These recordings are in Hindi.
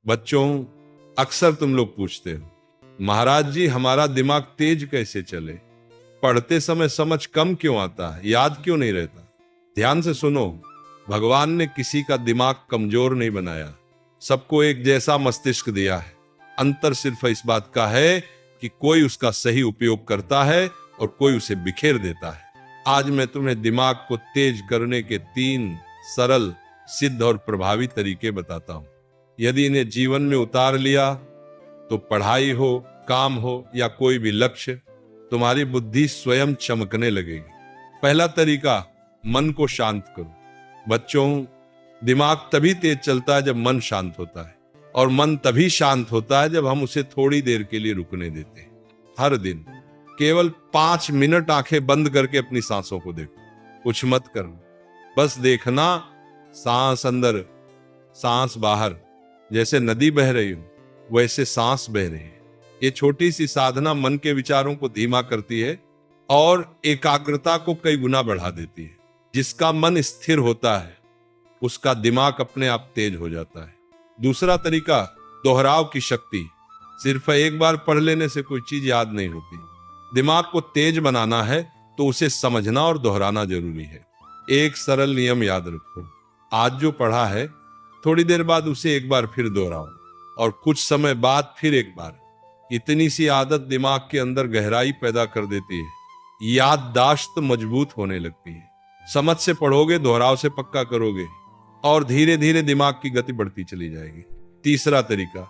बच्चों, अक्सर तुम लोग पूछते हो, महाराज जी हमारा दिमाग तेज कैसे चले, पढ़ते समय समझ कम क्यों आता है, याद क्यों नहीं रहता। ध्यान से सुनो, भगवान ने किसी का दिमाग कमजोर नहीं बनाया, सबको एक जैसा मस्तिष्क दिया है। अंतर सिर्फ इस बात का है कि कोई उसका सही उपयोग करता है और कोई उसे बिखेर देता है। आज मैं तुम्हें दिमाग को तेज करने के 3 सरल, सिद्ध और प्रभावी तरीके बताता हूं। यदि इन्हें जीवन में उतार लिया तो पढ़ाई हो, काम हो या कोई भी लक्ष्य, तुम्हारी बुद्धि स्वयं चमकने लगेगी। पहला तरीका, मन को शांत करो। बच्चों, दिमाग तभी तेज चलता है जब मन शांत होता है, और मन तभी शांत होता है जब हम उसे थोड़ी देर के लिए रुकने देते हैं। हर दिन केवल 5 मिनट आंखें बंद करके अपनी सांसों को देखो। कुछ मत करना, बस देखना, सांस अंदर, सांस बाहर। जैसे नदी बह रही हो वैसे सांस बह रही है। ये छोटी सी साधना मन के विचारों को धीमा करती है और एकाग्रता को कई गुना बढ़ा देती है। जिसका मन स्थिर होता है उसका दिमाग अपने आप तेज हो जाता है। दूसरा तरीका, दोहराव की शक्ति। सिर्फ एक बार पढ़ लेने से कोई चीज याद नहीं होती। दिमाग को तेज बनाना है तो उसे समझना और दोहराना जरूरी है। एक सरल नियम याद रखो, आज जो पढ़ा है थोड़ी देर बाद उसे एक बार फिर दोहराओ और कुछ समय बाद फिर एक बार। इतनी सी आदत दिमाग के अंदर गहराई पैदा कर देती है, याददाश्त मजबूत होने लगती है। समझ से पढ़ोगे, दोहराव से पक्का करोगे और धीरे धीरे दिमाग की गति बढ़ती चली जाएगी। तीसरा तरीका,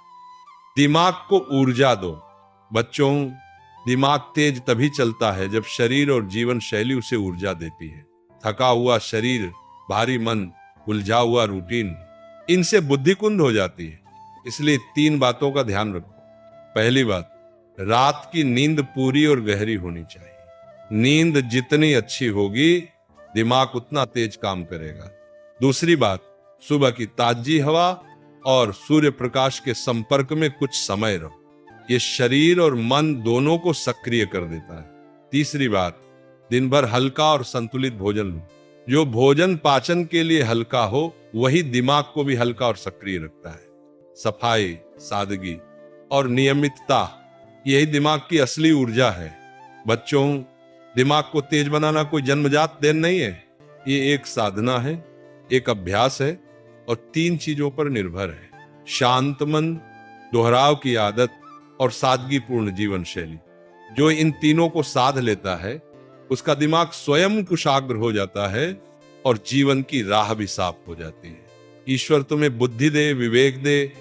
दिमाग को ऊर्जा दो। बच्चों, दिमाग तेज तभी चलता है जब शरीर और जीवन शैली उसे ऊर्जा देती है। थका हुआ शरीर, भारी मन, उलझा हुआ रूटीन, इनसे बुद्धि कुंद हो जाती है। इसलिए 3 बातों का ध्यान रखो। पहली बात, रात की नींद पूरी और गहरी होनी चाहिए। नींद जितनी अच्छी होगी दिमाग उतना तेज काम करेगा। दूसरी बात, सुबह की ताजी हवा और सूर्य प्रकाश के संपर्क में कुछ समय रहो। ये शरीर और मन दोनों को सक्रिय कर देता है। तीसरी बात, दिन भर हल्का और संतुलित भोजन लो। जो भोजन पाचन के लिए हल्का हो वही दिमाग को भी हल्का और सक्रिय रखता है। सफाई, सादगी और नियमितता, यही दिमाग की असली ऊर्जा है। बच्चों, दिमाग को तेज बनाना कोई जन्मजात देन नहीं है, ये एक साधना है, एक अभ्यास है और 3 चीजों पर निर्भर है। शांत मन, दोहराव की आदत और सादगीपूर्ण जीवन शैली। जो इन तीनों को साध लेता है उसका दिमाग स्वयं कुशाग्र हो जाता है और जीवन की राह भी साफ हो जाती है। ईश्वर तुम्हें बुद्धि दे, विवेक दे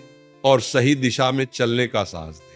और सही दिशा में चलने का साहस दे।